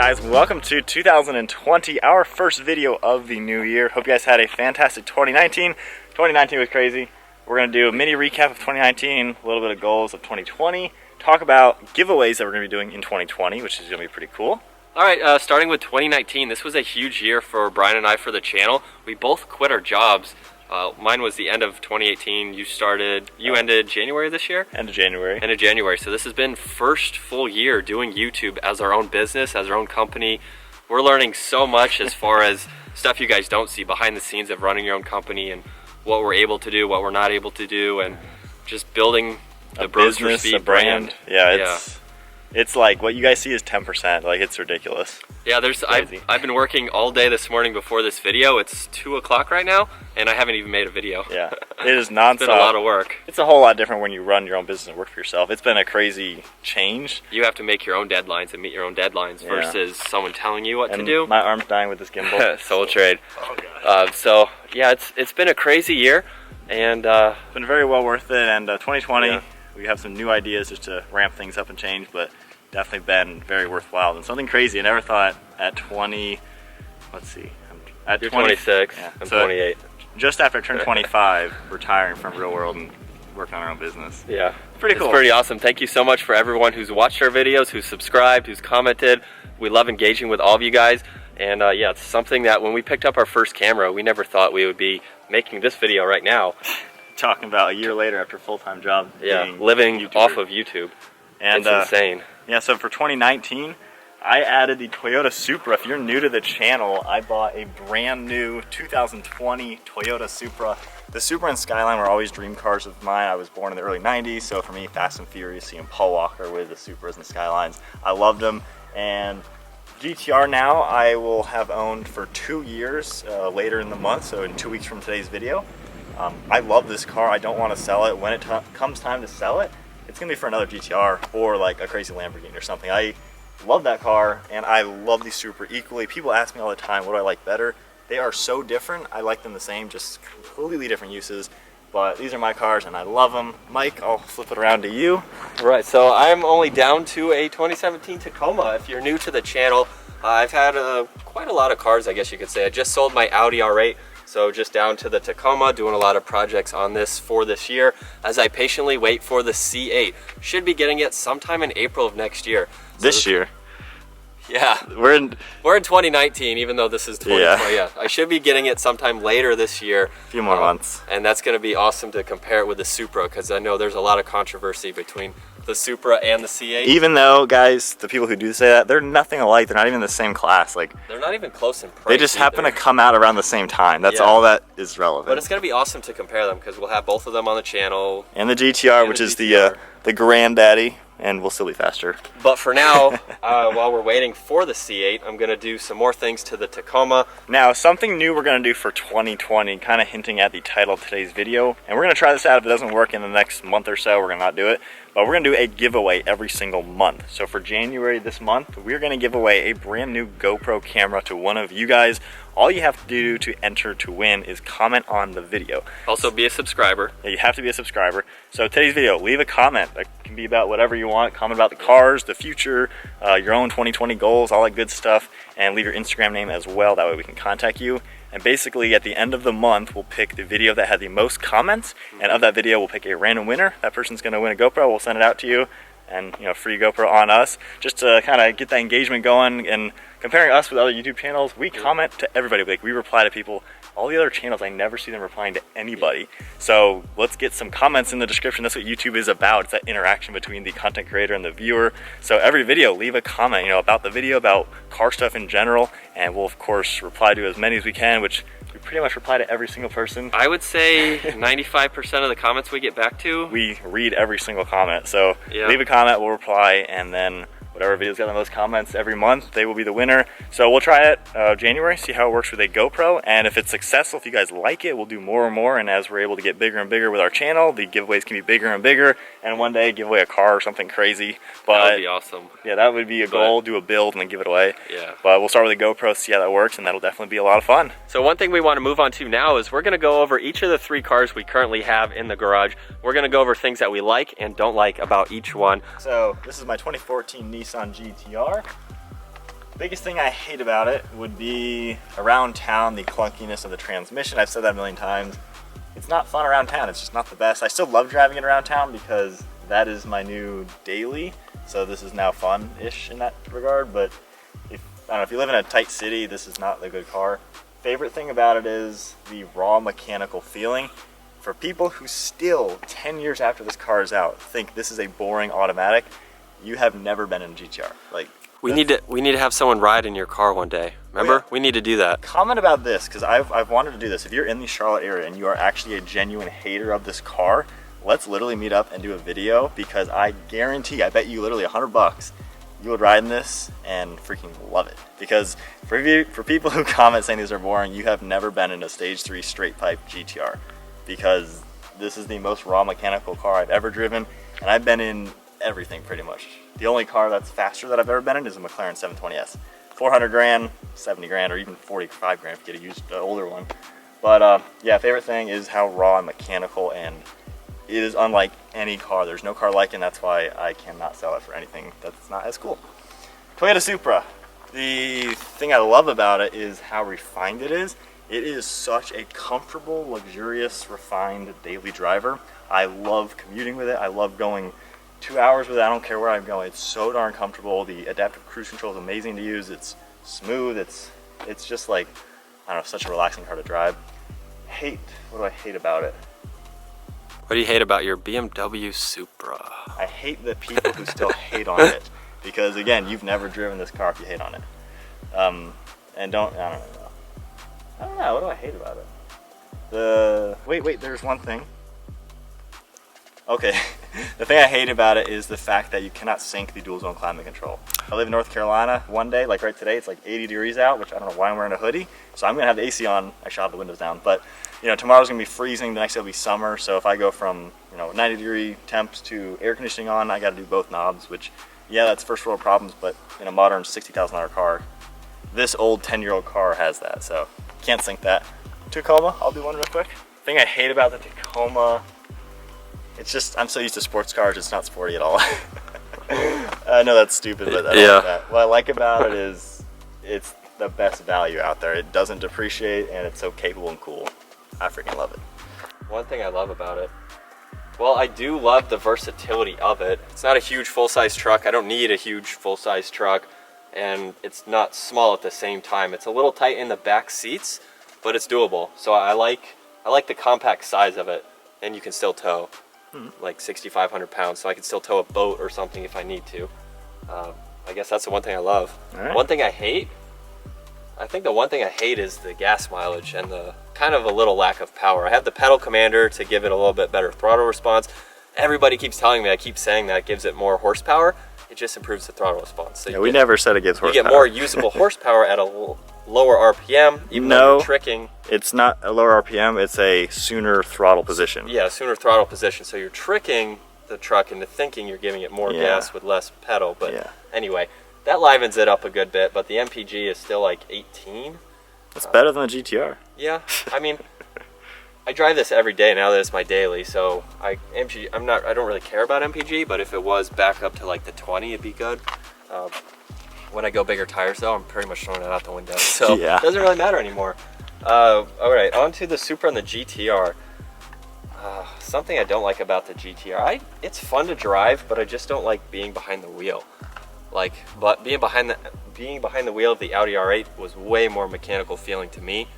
guys, welcome to 2020, our first video of the new year. Hope you guys had a fantastic 2019. 2019 was crazy. We're going to do a mini recap of 2019, a little bit of goals of 2020, talk about giveaways that we're going to be doing in 2020, which is going to be pretty cool. Alright, starting with 2019, this was a huge year for Brian and I for the channel. We both quit our jobs. Mine was the end of 2018. You ended January this year? End of January. End of January. So this has been first full year doing YouTube as our own business, as our own company. We're learning so much as far as stuff you guys don't see behind the scenes of running your own company and what we're able to do, what we're not able to do, and just building the Bros for Speed brand. Yeah, it's like what you guys see is 10%. Like, it's ridiculous. Yeah, I've been working all day this morning before this video. It's 2 o'clock right now, and I haven't even made a video. Yeah, it is nonstop. It's been a lot of work. It's a whole lot different when you run your own business and work for yourself. It's been a crazy change. You have to make your own deadlines and meet your own deadlines versus someone telling you what to do. My arm's dying with this gimbal. Soul trade. Oh, gosh. So yeah, it's been a crazy year, and it's been very well worth it. And 2020, we have some new ideas just to ramp things up and change, but definitely been very worthwhile and something crazy. I never thought at 20, let's see, at you're 26, yeah. I'm so 28. Just after I turned 25, retiring from real world and working on our own business. Yeah, pretty cool. It's pretty awesome. Thank you so much for everyone who's watched our videos, who's subscribed, who's commented. We love engaging with all of you guys. And yeah, it's something that when we picked up our first camera, we never thought we would be making this video right now. Talking about a year later after a full-time job. Yeah, living off of YouTube. And it's insane. Yeah, so for 2019, I added the Toyota Supra. If you're new to the channel, I bought a brand new 2020 Toyota Supra. The Supra and Skyline were always dream cars of mine. I was born in the early 90s, so for me, Fast and Furious, seeing Paul Walker with the Supras and Skylines, I loved them. And GTR now, I will have owned for 2 years later in the month, so in 2 weeks from today's video. I love this car. I don't want to sell it. When it comes time to sell it, it's gonna be for another GTR or like a crazy Lamborghini or something. I love that car, and I love the Supra equally. People ask me all the time, what do I like better? They are so different. I like them the same, just completely different uses. But these are my cars, and I love them. Mike, I'll flip it around to you. Right, so I'm only down to a 2017 Tacoma. If you're new to the channel, I've had quite a lot of cars, I guess you could say. I just sold my Audi R8. So just down to the Tacoma, doing a lot of projects on this for this year as I patiently wait for the C8. Should be getting it sometime in April of next year. So this year? Yeah. We're in 2019, even though this is 2020. Yeah. I should be getting it sometime later this year. A few more months. And that's going to be awesome to compare it with the Supra, because I know there's a lot of controversy between the Supra and the C8. Even though, guys, the people who do say that, they're nothing alike. They're not even the same class. Like, they're not even close in price. They just happen to come out around the same time. That's all that is relevant. But it's going to be awesome to compare them, because we'll have both of them on the channel. And the GTR, which is the granddaddy, and we'll still be faster. But for now, while we're waiting for the C8, I'm going to do some more things to the Tacoma. Now, something new we're going to do for 2020, kind of hinting at the title of today's video. And we're going to try this out. If it doesn't work in the next month or so, we're going to not do it. But we're going to do a giveaway every single month. So for January this month, we're going to give away a brand new GoPro camera to one of you guys. All you have to do to enter to win is comment on the video. Also be a subscriber. Yeah, you have to be a subscriber. So today's video, leave a comment. That can be about whatever you want. Comment about the cars, the future, your own 2020 goals, all that good stuff. And leave your Instagram name as well. That way we can contact you. And basically at the end of the month, we'll pick the video that had the most comments. And of that video, we'll pick a random winner. That person's going to win a GoPro. We'll send it out to you. And, you know, free GoPro on us, just to kind of get that engagement going. And comparing us with other YouTube channels, we comment to everybody. Like, we reply to people. All the other channels, I never see them replying to anybody. So let's get some comments in the description. That's what YouTube is about. It's that interaction between the content creator and the viewer. So every video, leave a comment, you know, about the video, about car stuff in general, and we'll of course reply to as many as we can, which we pretty much reply to every single person. I would say 95% of the comments we get back to, we read every single comment. So leave a comment, we'll reply, and then whatever video's got the most comments every month, they will be the winner. So we'll try it January, see how it works with a GoPro, and if it's successful, if you guys like it, we'll do more and more. And as we're able to get bigger and bigger with our channel, the giveaways can be bigger and bigger, and one day give away a car or something crazy. But that would be awesome. Yeah, that would be a goal. Do a build and then give it away. Yeah. But we'll start with a GoPro, see how that works, and that'll definitely be a lot of fun. So one thing we want to move on to now is we're going to go over each of the 3 cars we currently have in the garage. We're going to go over things that we like and don't like about each one. So this is my 2014 Nissan GTR. Biggest thing I hate about it would be around town, the clunkiness of the transmission. I've said that a million times. It's not fun around town. It's just not the best. I still love driving it around town because that is my new daily. So this is now fun-ish in that regard. But I don't know, if you live in a tight city, this is not a good car. Favorite thing about it is the raw mechanical feeling. For people who still, 10 years after this car is out, think this is a boring automatic, you have never been in a GTR. Like, we need to have someone ride in your car one day. Remember? Oh, yeah. We need to do that. Comment about this, because I've wanted to do this. If you're in the Charlotte area and you are actually a genuine hater of this car, let's literally meet up and do a video, because I guarantee, I bet you literally $100 you would ride in this and freaking love it. Because for people who comment saying these are boring, you have never been in a stage 3 straight pipe GTR, because this is the most raw mechanical car I've ever driven, and I've been in everything pretty much. The only car that's faster that I've ever been in is a McLaren 720S. 400 grand, 70 grand, or even 45 grand if you get a used older one. But yeah, favorite thing is how raw and mechanical, and it is unlike any car. There's no car like it, and that's why I cannot sell it for anything that's not as cool. Toyota Supra. The thing I love about it is how refined it is. It is such a comfortable, luxurious, refined daily driver. I love commuting with it. I love going 2 hours with it. I don't care where I'm going. It's so darn comfortable. The adaptive cruise control is amazing to use. It's smooth. It's just like, I don't know, such a relaxing car to drive. What do I hate about it? What do you hate about your BMW Supra? I hate the people who still hate on it, because again, you've never driven this car if you hate on it. And I don't know, what do I hate about it? Wait, there's one thing. Okay, the thing I hate about it is the fact that you cannot sync the dual zone climate control. I live in North Carolina. One day, like right today, it's like 80 degrees out, which I don't know why I'm wearing a hoodie. So I'm gonna have the AC on. Actually, I'll have the windows down. But you know, tomorrow's gonna be freezing. The next day will be summer. So if I go from 90-degree temps to air conditioning on, I got to do both knobs. Which, yeah, that's first world problems. But in a modern $60,000 car, this old 10-year-old car has that. So can't sync that. Tacoma, I'll do one real quick. Thing I hate about the Tacoma. It's just, I'm so used to sports cars, it's not sporty at all. I know that's stupid, but I don't like that. What I like about it is it's the best value out there. It doesn't depreciate, and it's so capable and cool. I freaking love it. One thing I love about it, well, I do love the versatility of it. It's not a huge full-size truck. I don't need a huge full-size truck, and it's not small at the same time. It's a little tight in the back seats, but it's doable. So I like the compact size of it, and you can still tow. Like 6,500 pounds, so I can still tow a boat or something if I need to. I guess that's the one thing I love. Right. One thing I hate, I think the one thing I hate is the gas mileage and the kind of a little lack of power. I have the pedal commander to give it a little bit better throttle response. Everybody keeps telling me, I keep saying that it gives it more horsepower. It just improves the throttle response. So yeah, we never said it gives horsepower. You get more usable horsepower at a lower RPM, even though you're tricking. It's not a lower RPM, it's a sooner throttle position. Yeah, sooner throttle position. So you're tricking the truck into thinking you're giving it more gas with less pedal. But anyway, that livens it up a good bit, but the MPG is still like 18. It's better than the GTR. Yeah, I mean, I drive this every day now that it's my daily, so I don't really care about MPG, but if it was back up to like the 20, it'd be good. When I go bigger tires though, I'm pretty much throwing it out the window, so it doesn't really matter anymore. All right, on to the Supra and the GTR. Something I don't like about the GTR, it's fun to drive, but I just don't like being behind the wheel. But being behind the wheel of the Audi R8 was way more mechanical feeling to me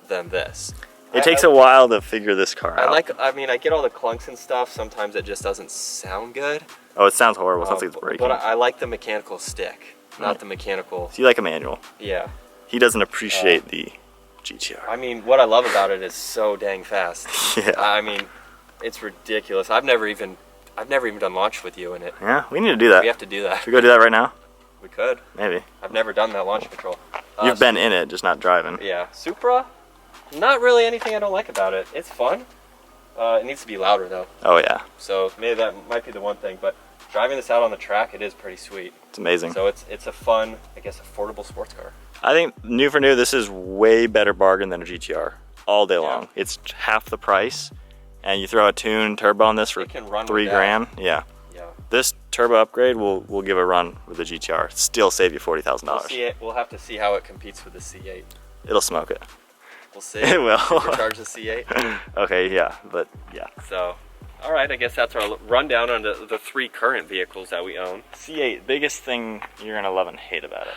than this. It takes a while to figure this car out. I get all the clunks and stuff. Sometimes it just doesn't sound good. Oh, it sounds horrible. It sounds like it's breaking. But I like the mechanical stick, not the mechanical. So you like a manual? Yeah. He doesn't appreciate the GTR. I mean, what I love about it is so dang fast. Yeah. I mean, it's ridiculous. I've never even done launch with you in it. Yeah, we need to do that. We have to do that. Should we go do that right now? We could. Maybe. I've never done that launch control. You've been in it, just not driving. Yeah. Supra, not really anything I don't like about it. It's fun. It needs to be louder though. Oh yeah. So maybe that might be the one thing, but driving this out on the track, it is pretty sweet. It's amazing. So it's a fun, I guess, affordable sports car. I think new for new, this is way better bargain than a GTR all day long. It's half the price, and you throw a tune turbo on this for It can run $3 grand. Yeah. Yeah. This turbo upgrade, we'll give a run with the GTR. Still save you $40,000. We'll see it. We'll have to see how it competes with the C8. It'll smoke it. We'll see. It will. Supercharge the C8. Okay, yeah, but yeah. So, all right, I guess that's our rundown on the 3 current vehicles that we own. C8, biggest thing you're gonna love and hate about it.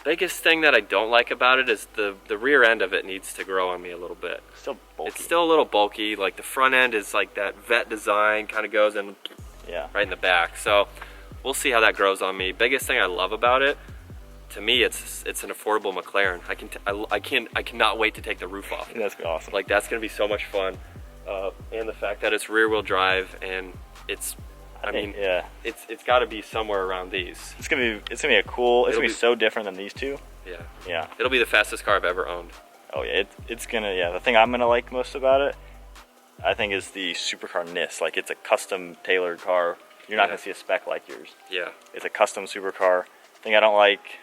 Biggest thing that I don't like about it is the rear end of it needs to grow on me a little bit. Still bulky. It's still a little bulky. Like the front end is like that Vette design, kind of goes in right in the back. So we'll see how that grows on me. Biggest thing I love about it, to me, it's an affordable McLaren. I cannot wait to take the roof off. That's awesome. Like that's gonna be so much fun, and the fact that it's rear wheel drive and it's. I mean, it's got to be somewhere around these. It's gonna be a cool. It's gonna be so different than these two. Yeah. Yeah. It'll be the fastest car I've ever owned. Oh yeah, it's gonna. Yeah, the thing I'm gonna like most about it, I think, is the supercar-ness. Like it's a custom tailored car. You're not gonna see a spec like yours. Yeah. It's a custom supercar. Thing I don't like.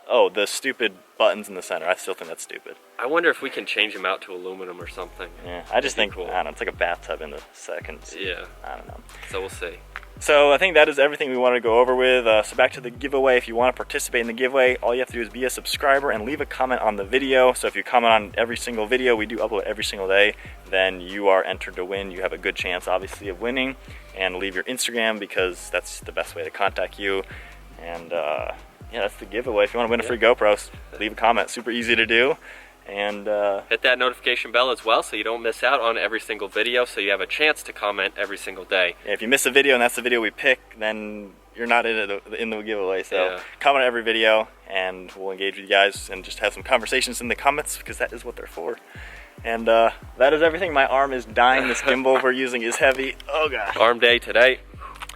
Oh, the stupid buttons in the center. I still think that's stupid. I wonder if we can change them out to aluminum or something. Yeah, I just think, cool. I don't know, it's like a bathtub in the seconds. Yeah. I don't know. So we'll see. So I think that is everything we wanted to go over with. So back to the giveaway. If you want to participate in the giveaway, all you have to do is be a subscriber and leave a comment on the video. So if you comment on every single video, we do upload every single day, then you are entered to win. You have a good chance, obviously, of winning. And leave your Instagram because that's the best way to contact you. And yeah, that's the giveaway. If you want to win a free GoPro, leave a comment. Super easy to do. And hit that notification bell as well so you don't miss out on every single video, so you have a chance to comment every single day. If you miss a video and that's the video we pick, then you're not in the giveaway. So comment on every video and we'll engage with you guys and just have some conversations in the comments because that is what they're for. And that is everything. My arm is dying. This gimbal we're using is heavy. Oh god. Arm day today.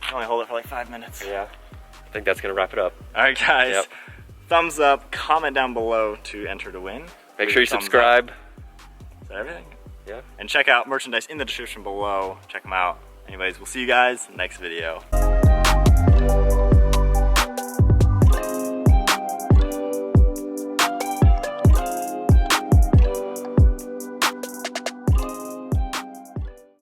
I only hold it for like 5 minutes. Yeah. I think that's gonna wrap it up. All right, guys. Thumbs up. Comment down below to enter to win. Make sure you subscribe. Is that everything? Yeah. And check out merchandise in the description below. Check them out. Anyways, we'll see you guys next video.